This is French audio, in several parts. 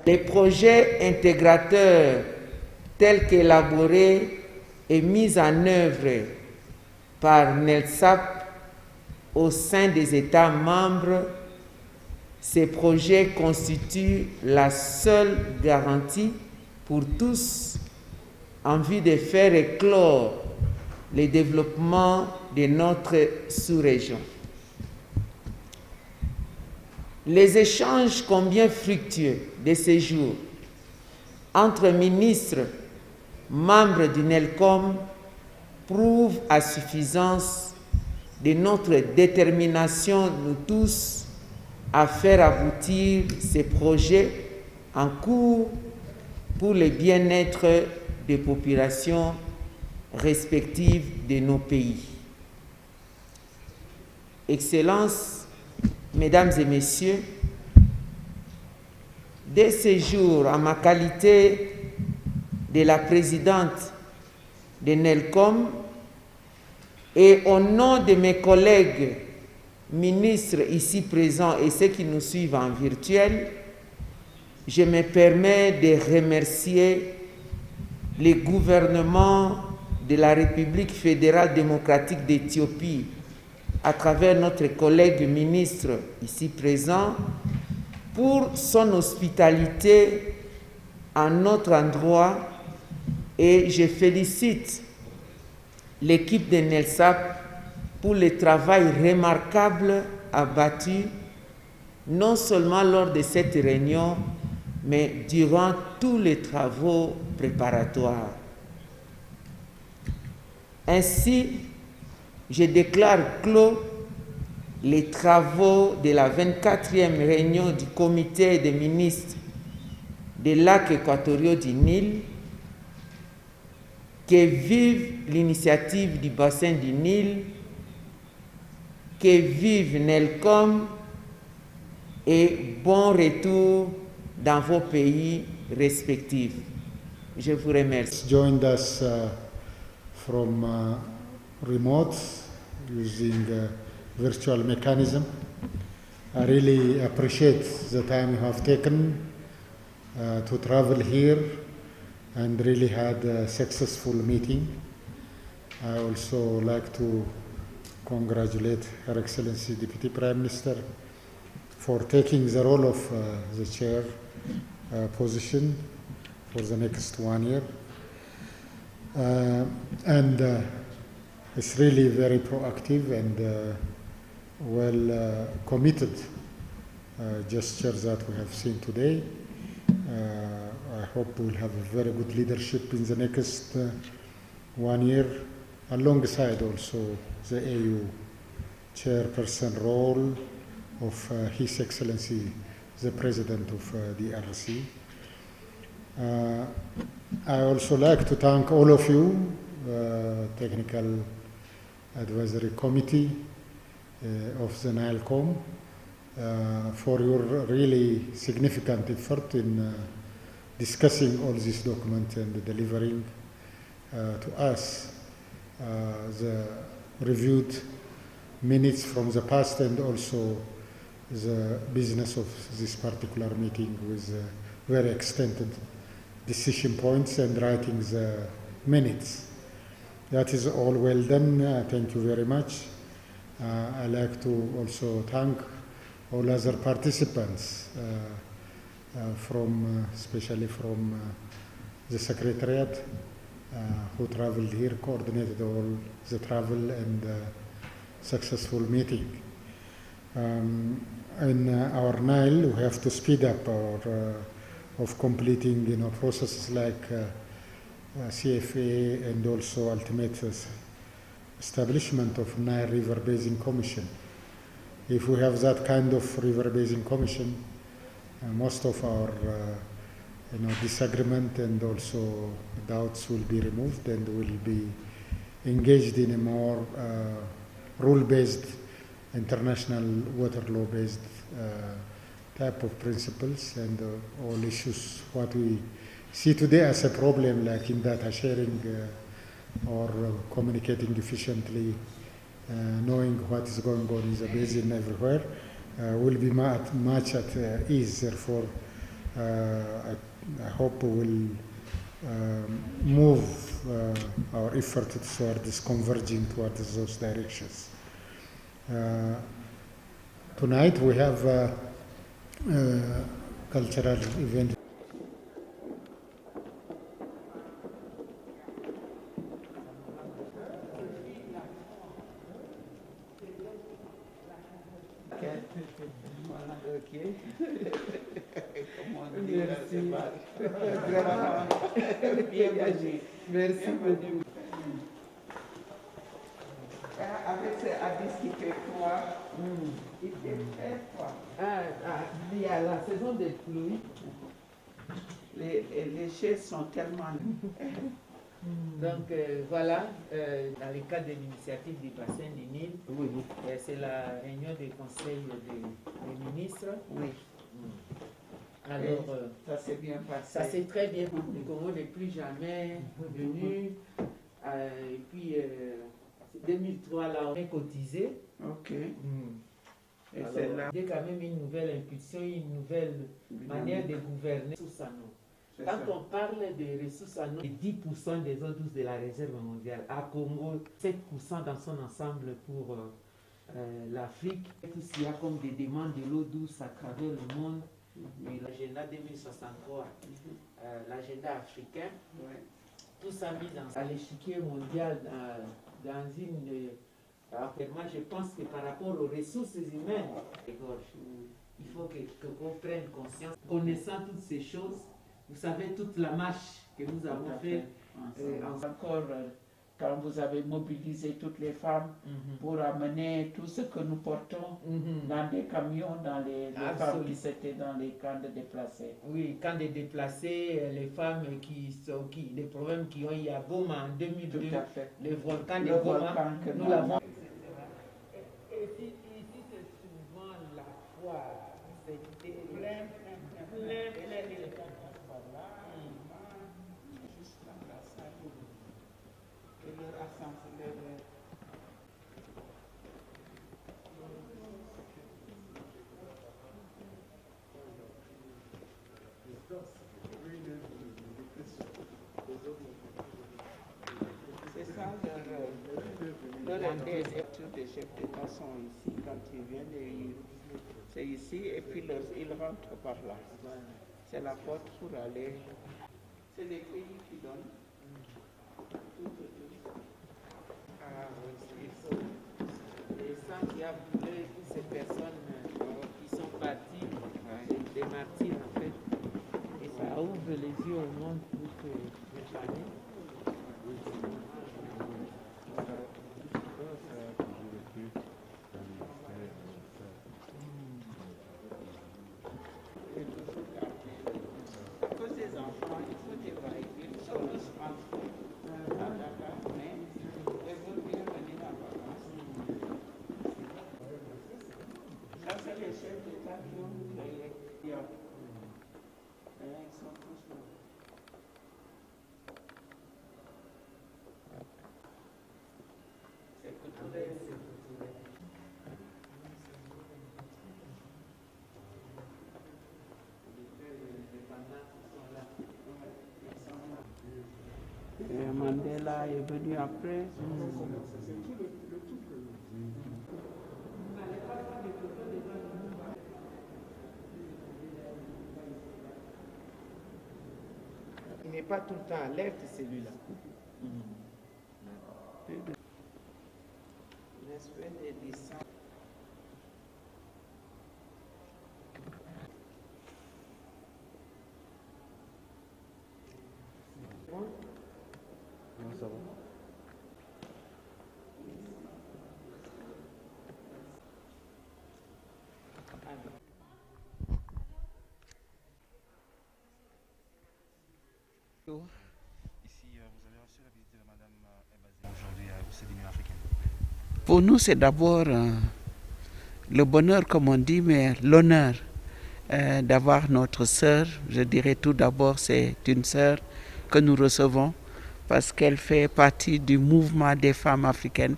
Les projets intégrateurs tels qu'élaborés et mis en œuvre par NELSAP au sein des États membres, ces projets constituent la seule garantie pour tous en vue de faire éclore le développement de notre sous-région. Les échanges combien fructueux de ces jours entre ministres, membres du NELCOM, prouvent à suffisance de notre détermination, nous tous, à faire aboutir ces projets en cours pour le bien-être des populations respectives de nos pays. Excellences, Mesdames et Messieurs, dès ce jour, en ma qualité de la présidente de NELCOM et au nom de mes collègues ministres ici présents et ceux qui nous suivent en virtuel, je me permets de remercier le gouvernement de la République fédérale démocratique d'Éthiopie à travers notre collègue ministre ici présent pour son hospitalité à notre endroit, et je félicite l'équipe de NELSAP pour le travail remarquable abattu non seulement lors de cette réunion, mais durant tous les travaux préparatoires. Ainsi, je déclare clos les travaux de la 24e réunion du comité des ministres des lacs équatoriaux du Nil. Que vive l'initiative du bassin du Nil, que vive NELCOM et bon retour dans vos pays respectifs. Je vous remercie. Joined us from remote using virtual mechanism. I really appreciate the time you have taken to travel here and really had a successful meeting. I also like to congratulate Her Excellency Deputy Prime Minister for taking the role of the chair position for the next 1 year. And it's really very proactive and well committed gesture that we have seen today. I hope we'll have a very good leadership in the next 1 year, alongside also the AU chairperson role of His Excellency, the President of the RC. I also like to thank all of you, Technical Advisory Committee of the NILCOM, for your really significant effort in discussing all these documents and delivering to us the reviewed minutes from the past and also the business of this particular meeting with very extended decision points and writing the minutes. That is all well done. Thank you very much. I'd like to also thank all other participants especially from the Secretariat who traveled here, coordinated all the travel and successful meeting. In our Nile, we have to speed up our of completing processes like CFA and also ultimate establishment of Nile River Basin Commission. If we have that kind of River Basin Commission, most of our disagreement and also doubts will be removed and will be engaged in a more rule-based international water law based type of principles and all issues what we see today as a problem like in data sharing or communicating efficiently, knowing what is going on in the basin everywhere will be much at ease. Therefore, I hope we will move our effort towards converging towards those directions. Tonight we have a cultural event. Merci beaucoup. Avec ces habits qui fait froid, il fait très froid. Il y a la saison des pluies. Les chaises sont tellement... Donc voilà, dans le cadre de l'initiative du bassin du Nil, c'est la réunion du conseil des ministres. Oui. Alors, ça s'est bien passé. ça s'est très bien passé. Le Congo n'est plus jamais venu. Et puis, 2003, là, on est cotisé. Ok. Et Alors, c'est là. il y a quand même une nouvelle impulsion, une nouvelle manière de gouverner sous sa nom. Quand on parle de ressources en eau, 10% des eaux douces de la réserve mondiale. À Congo, 7% dans son ensemble pour l'Afrique. Tout ce qu'il y a comme des demandes de l'eau douce à travers le monde. Et l'agenda 2063, l'agenda africain, tout ça mis à l'échiquier mondial dans une... Alors, moi, je pense que par rapport aux ressources humaines, il faut qu'on prenne conscience. Connaissant toutes ces choses, vous savez toute la marche que nous avons faite. Encore, quand vous avez mobilisé toutes les femmes pour amener tout ce que nous portons dans des camions, dans les femmes qui étaient dans les camps de déplacés. Oui, camps de déplacés, les femmes les problèmes qui ont eu à Goma en 2002, le volcan de Goma, nous l'avons. Et ici, c'est souvent la foi, c'était plein de par là. Juste dans la salle. Et leur assemblée. C'est ça leur tous les chefs d'État sont ici quand ils viennent. C'est ici et puis ils rentrent par là. C'est la porte pour aller. C'est les pays qui donnent. Ah oui, il faut. Et ça qui a brûlé toutes ces personnes qui sont parties, des martyrs en fait. Et ça ouvre les yeux au monde pour que les familles. Et Mandela est venu après. Il n'est pas tout le temps alerte celui-là. L'espèce de distance. Ça va. Ici, vous avez reçu la visite de Madame Ebazé aujourd'hui au Séminaire africain. Pour nous, c'est d'abord le bonheur comme on dit, mais l'honneur d'avoir notre sœur. Je dirais tout d'abord, c'est une sœur que nous recevons parce qu'elle fait partie du mouvement des femmes africaines.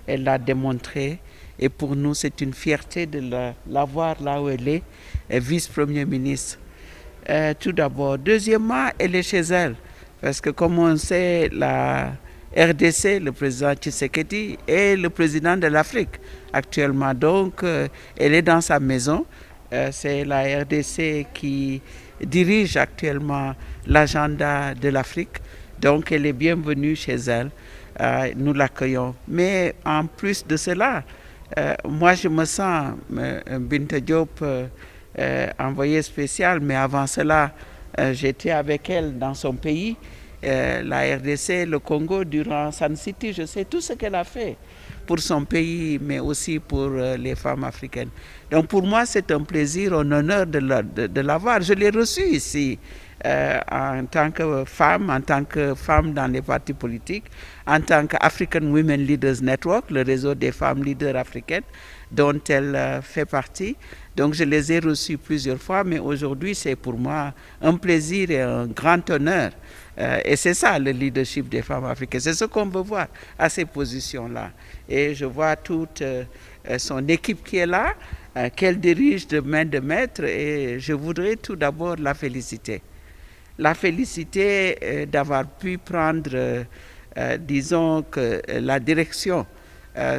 Elle l'a démontré et pour nous c'est une fierté de la voir là où elle est, vice-premier ministre. Tout d'abord. Deuxièmement, elle est chez elle parce que comme on sait, la RDC, le président Tshisekedi est le président de l'Afrique actuellement. Donc elle est dans sa maison. C'est la RDC qui dirige actuellement l'agenda de l'Afrique. Donc elle est bienvenue chez elle. Nous l'accueillons. Mais en plus de cela, moi je me sens Binta Diop envoyée spéciale, mais avant cela, j'étais avec elle dans son pays, la RDC, le Congo, durant Sun City. Je sais tout ce qu'elle a fait pour son pays, mais aussi pour les femmes africaines. Donc pour moi, c'est un plaisir, un honneur de l'avoir. Je l'ai reçue ici en tant que femme dans les partis politiques, en tant qu'African Women Leaders Network, le réseau des femmes leaders africaines dont elle fait partie. Donc je les ai reçues plusieurs fois, mais aujourd'hui c'est pour moi un plaisir et un grand honneur. Et c'est ça le leadership des femmes africaines. C'est ce qu'on veut voir à ces positions-là. Et je vois toute son équipe qui est là, qu'elle dirige de main de maître, et je voudrais tout d'abord la féliciter. La féliciter d'avoir pu prendre, disons, que la direction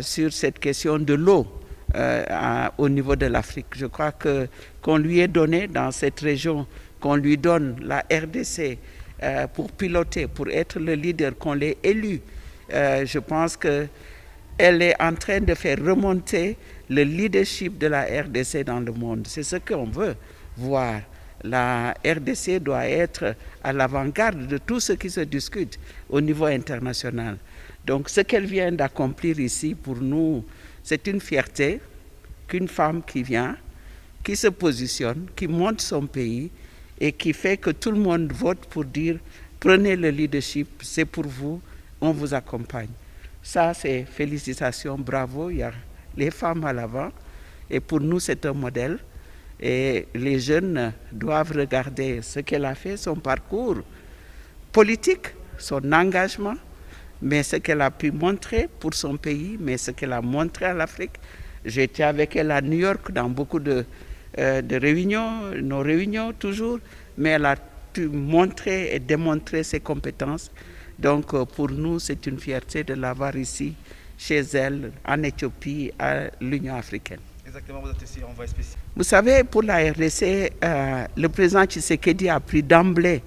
sur cette question de l'eau au niveau de l'Afrique. Je crois qu'on lui ait donné dans cette région, qu'on lui donne la RDC pour piloter, pour être le leader, qu'on l'ait élu. Je pense qu'elle est en train de faire remonter le leadership de la RDC dans le monde. C'est ce qu'on veut voir. La RDC doit être à l'avant-garde de tout ce qui se discute au niveau international. Donc ce qu'elle vient d'accomplir ici, pour nous, c'est une fierté qu'une femme qui vient, qui se positionne, qui monte son pays et qui fait que tout le monde vote pour dire « prenez le leadership, c'est pour vous, on vous accompagne ». Ça, c'est félicitations, bravo, il y a les femmes à l'avant et pour nous, c'est un modèle. Et les jeunes doivent regarder ce qu'elle a fait, son parcours politique, son engagement, mais ce qu'elle a pu montrer pour son pays, mais ce qu'elle a montré à l'Afrique. J'étais avec elle à New York dans beaucoup de réunions, nos réunions toujours, mais elle a pu montrer et démontrer ses compétences. Donc pour nous, c'est une fierté de l'avoir ici, chez elle, en Éthiopie, à l'Union africaine. Exactement, vous êtes ici envoyé spécial. Vous savez, pour la RDC, le président Tshisekedi a pris d'emblée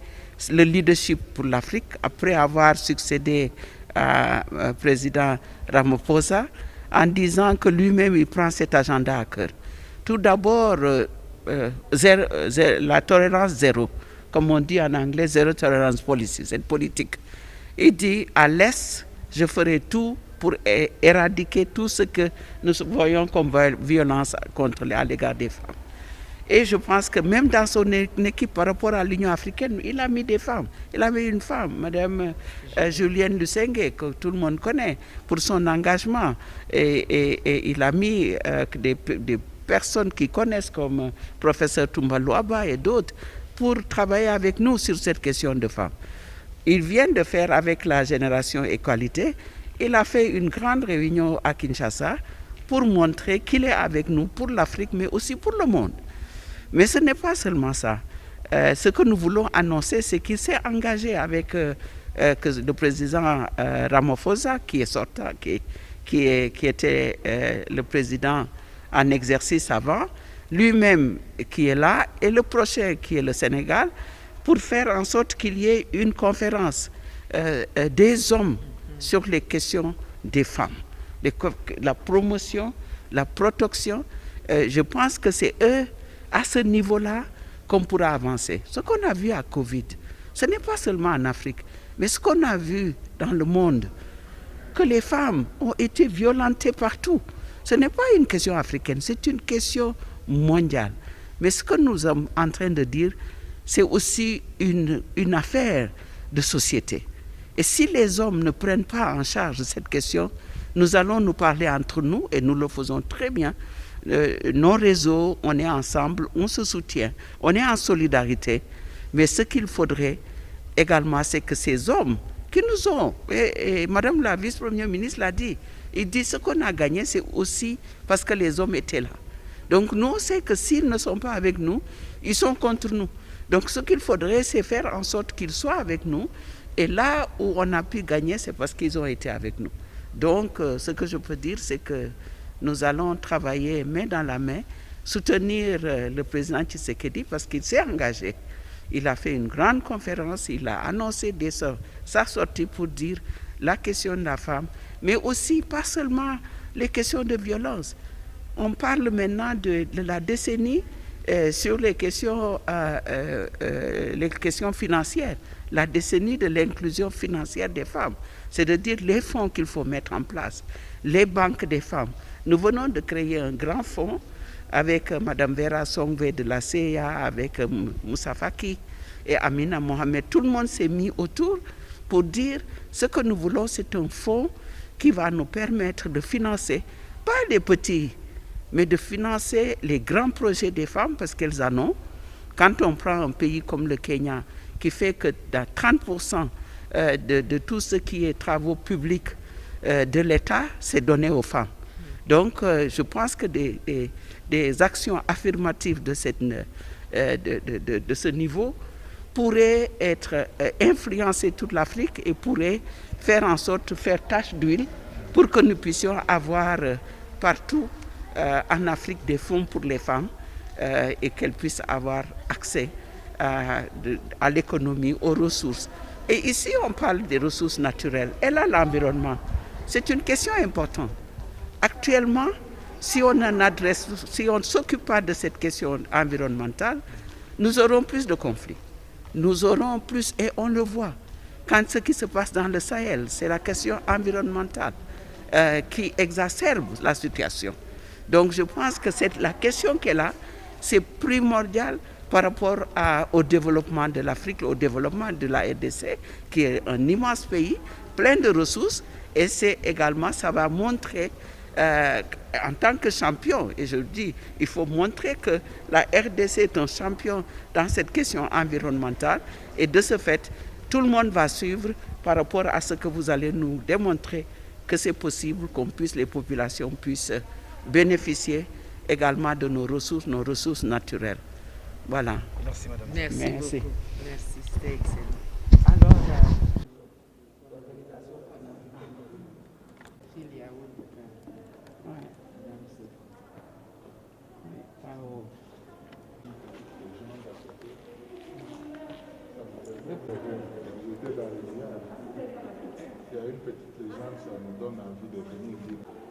le leadership pour l'Afrique après avoir succédé au président Ramaphosa en disant que lui-même il prend cet agenda à cœur. Tout d'abord, la tolérance zéro, comme on dit en anglais, zéro tolerance policy, cette politique. Il dit à l'Est, je ferai tout pour éradiquer tout ce que nous voyons comme violence à l'égard des femmes. Et je pense que même dans son équipe par rapport à l'Union africaine, il a mis des femmes. Il a mis une femme, Madame Julienne Lusengue, que tout le monde connaît, pour son engagement. Et il a mis des personnes qui connaissent comme professeur Toumba Luaba et d'autres pour travailler avec nous sur cette question de femmes. Il vient de faire avec la génération Égalité. Il a fait une grande réunion à Kinshasa pour montrer qu'il est avec nous pour l'Afrique, mais aussi pour le monde. Mais ce n'est pas seulement ça. Ce que nous voulons annoncer, c'est qu'il s'est engagé avec le président Ramaphosa, qui est sortant, qui était le président en exercice avant, lui-même qui est là, et le prochain qui est le Sénégal, pour faire en sorte qu'il y ait une conférence des hommes sur les questions des femmes, la promotion, la protection. Je pense que c'est eux, à ce niveau-là, qu'on pourra avancer. Ce qu'on a vu à Covid, ce n'est pas seulement en Afrique, mais ce qu'on a vu dans le monde, que les femmes ont été violentées partout. Ce n'est pas une question africaine, c'est une question mondiale. Mais ce que nous sommes en train de dire, c'est aussi une affaire de société. Et si les hommes ne prennent pas en charge cette question, nous allons nous parler entre nous, et nous le faisons très bien. nos réseaux, on est ensemble, on se soutient, on est en solidarité. Mais ce qu'il faudrait également, c'est que ces hommes qui nous ont, et Madame la vice-première ministre l'a dit, il dit ce qu'on a gagné, c'est aussi parce que les hommes étaient là. Donc nous, on sait que s'ils ne sont pas avec nous, ils sont contre nous. Donc ce qu'il faudrait, c'est faire en sorte qu'ils soient avec nous. Et là où on a pu gagner, c'est parce qu'ils ont été avec nous. Donc ce que je peux dire, c'est que nous allons travailler main dans la main, soutenir le président Tshisekedi parce qu'il s'est engagé. Il a fait une grande conférence, il a annoncé sa sortie pour dire la question de la femme, mais aussi pas seulement les questions de violence. On parle maintenant de la décennie sur les questions financières, la décennie de l'inclusion financière des femmes, c'est-à-dire les fonds qu'il faut mettre en place, les banques des femmes. Nous venons de créer un grand fonds avec Mme Vera Songwe de la CIA, avec Moussa Faki et Amina Mohamed. Tout le monde s'est mis autour pour dire ce que nous voulons, c'est un fonds qui va nous permettre de financer, pas les petits, mais de financer les grands projets des femmes parce qu'elles en ont. Quand on prend un pays comme le Kenya, qui fait que dans 30% de tout ce qui est travaux publics de l'État, c'est donné aux femmes. Donc je pense que des actions affirmatives de ce niveau pourraient influencer toute l'Afrique et pourraient faire en sorte de faire tache d'huile pour que nous puissions avoir partout en Afrique des fonds pour les femmes et qu'elles puissent avoir accès à l'économie, aux ressources. Et ici, on parle des ressources naturelles. Et là, l'environnement, c'est une question importante. Actuellement, si on ne s'occupe pas de cette question environnementale, nous aurons plus de conflits. Nous aurons plus, et on le voit, quand ce qui se passe dans le Sahel, c'est la question environnementale qui exacerbe la situation. Donc je pense que la question qui est là, c'est primordial par rapport au développement de l'Afrique, au développement de la RDC, qui est un immense pays, plein de ressources, et c'est également, ça va montrer en tant que champion, et je le dis, il faut montrer que la RDC est un champion dans cette question environnementale, et de ce fait, tout le monde va suivre par rapport à ce que vous allez nous démontrer que c'est possible les populations puissent bénéficier également de nos ressources naturelles. Voilà. Merci, madame. Merci Merci. beaucoup. Merci, c'était excellent. Alors, Il y a une petite légende, ça nous donne envie de venir vivre.